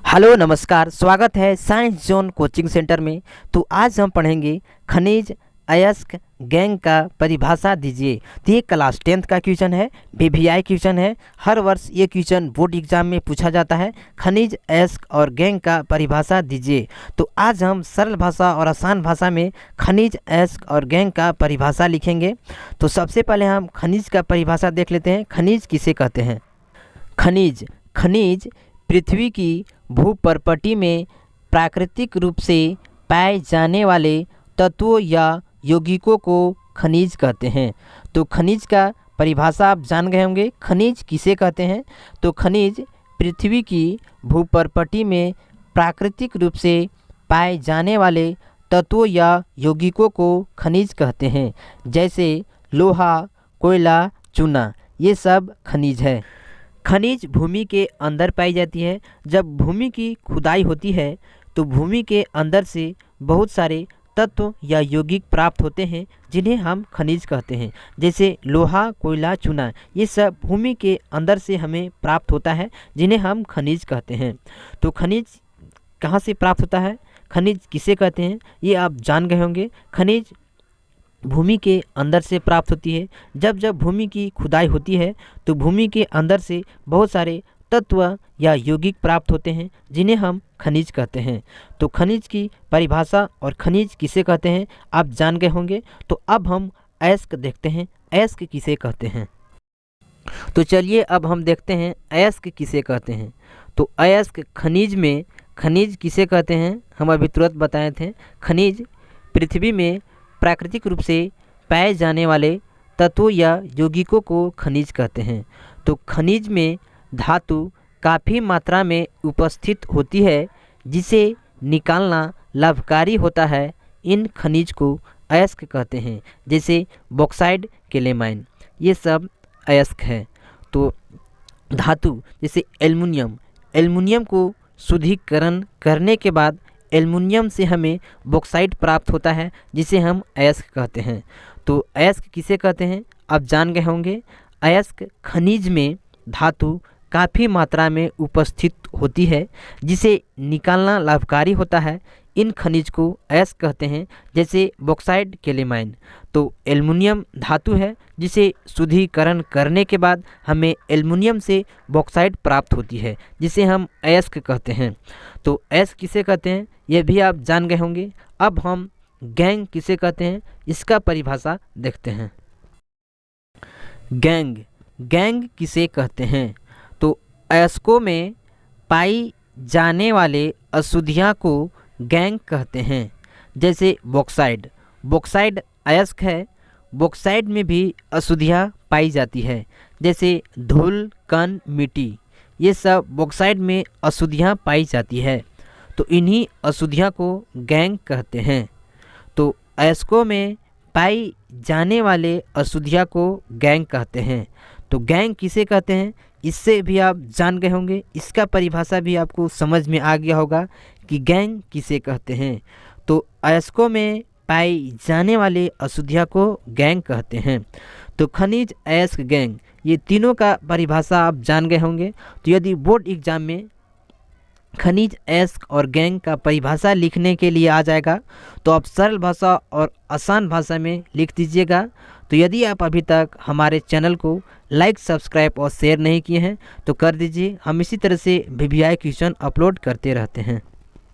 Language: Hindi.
हेलो नमस्कार, स्वागत है साइंस जोन कोचिंग सेंटर में। तो आज हम पढ़ेंगे खनिज अयस्क गैंग का परिभाषा दीजिए। तो ये क्लास 10th का क्वेश्चन है, वीवीआई क्वेश्चन है। हर वर्ष ये क्वेश्चन बोर्ड एग्जाम में पूछा जाता है। खनिज अयस्क और गैंग का परिभाषा दीजिए। तो आज हम सरल भाषा और आसान भाषा में खनिज अयस्क और गैंग का परिभाषा लिखेंगे। तो सबसे पहले हम खनिज का परिभाषा देख लेते हैं। खनिज किसे कहते हैं? खनिज पृथ्वी की भूपर्पटी में प्राकृतिक रूप से पाए जाने वाले तत्वों या यौगिकों को खनिज कहते हैं। तो खनिज का परिभाषा आप जान गए होंगे। खनिज किसे कहते हैं? तो खनिज पृथ्वी की भूपर्पटी में प्राकृतिक रूप से पाए जाने वाले तत्वों या यौगिकों को खनिज कहते हैं। जैसे लोहा, कोयला, चूना, ये सब खनिज है। खनिज भूमि के अंदर पाई जाती है। जब भूमि की खुदाई होती है तो भूमि के अंदर से बहुत सारे तत्व या यौगिक प्राप्त होते हैं जिन्हें हम खनिज कहते हैं। जैसे लोहा, कोयला, चूना, ये सब भूमि के अंदर से हमें प्राप्त होता है जिन्हें हम खनिज कहते हैं। तो खनिज कहाँ से प्राप्त होता है, खनिज किसे कहते हैं, ये आप जान गए होंगे। खनिज भूमि के अंदर से प्राप्त होती है। जब भूमि की खुदाई होती है तो भूमि के अंदर से बहुत सारे तत्व या यौगिक प्राप्त होते हैं जिन्हें हम खनिज कहते हैं। तो खनिज की परिभाषा और खनिज किसे कहते हैं आप जान गए होंगे। तो अब हम अयस्क देखते हैं। अयस्क किसे कहते हैं? तो चलिए अब हम देखते हैं अयस्क किसे कहते हैं। तो अयस्क खनिज किसे कहते हैं हम अभी तुरंत बताए थे। खनिज पृथ्वी में प्राकृतिक रूप से पाए जाने वाले तत्वों या यौगिकों को खनिज कहते हैं। तो खनिज में धातु काफ़ी मात्रा में उपस्थित होती है जिसे निकालना लाभकारी होता है। इन खनिज को अयस्क कहते हैं। जैसे बॉक्साइट, केलेमाइन, ये सब अयस्क है। तो धातु जैसे एल्युमिनियम को शुद्धिकरण करने के बाद एल्युमिनियम से हमें बॉक्साइट प्राप्त होता है जिसे हम अयस्क कहते हैं। तो अयस्क किसे कहते हैं आप जान गए होंगे। अयस्क खनिज में धातु काफ़ी मात्रा में उपस्थित होती है जिसे निकालना लाभकारी होता है। इन खनिज को अयस्क कहते हैं। जैसे बॉक्साइट, केलेमाइन, तो एल्युमिनियम धातु है जिसे शुद्धिकरण करने के बाद हमें एल्युमिनियम से बॉक्साइट प्राप्त होती है जिसे हम अयस्क कहते हैं। तो अयस्क किसे कहते हैं ये भी आप जान गए होंगे। अब हम गैंग किसे कहते हैं इसका परिभाषा देखते हैं। गैंग किसे कहते हैं? तो अयस्कों में पाई जाने वाले अशुद्धियाँ को गैंग कहते हैं। जैसे बॉक्साइट अयस्क है। बॉक्साइट में भी अशुद्धियाँ पाई जाती है। जैसे धूल, कण, मिट्टी, ये सब बॉक्साइट में अशुद्धियाँ पाई जाती है। तो इन्हीं अशुद्धियाँ को गैंग कहते हैं। तो अयस्कों में पाई जाने वाले अशुद्धियाँ को गैंग कहते हैं। तो गैंग किसे कहते हैं इससे भी आप जान गए होंगे। इसका परिभाषा भी आपको समझ में आ गया होगा कि गैंग किसे कहते हैं। तो अयस्कों में पाई जाने वाले अशुद्धियाँ को गैंग कहते हैं। तो खनिज, अयस्क, गैंग, ये तीनों का परिभाषा आप जान गए होंगे। तो यदि बोर्ड एग्जाम में खनिज, अयस्क और गैंग का परिभाषा लिखने के लिए आ जाएगा तो आप सरल भाषा और आसान भाषा में लिख दीजिएगा। तो यदि आप अभी तक हमारे चैनल को लाइक, सब्सक्राइब और शेयर नहीं किए हैं तो कर दीजिए। हम इसी तरह से वीवीआई क्वेश्चन अपलोड करते रहते हैं।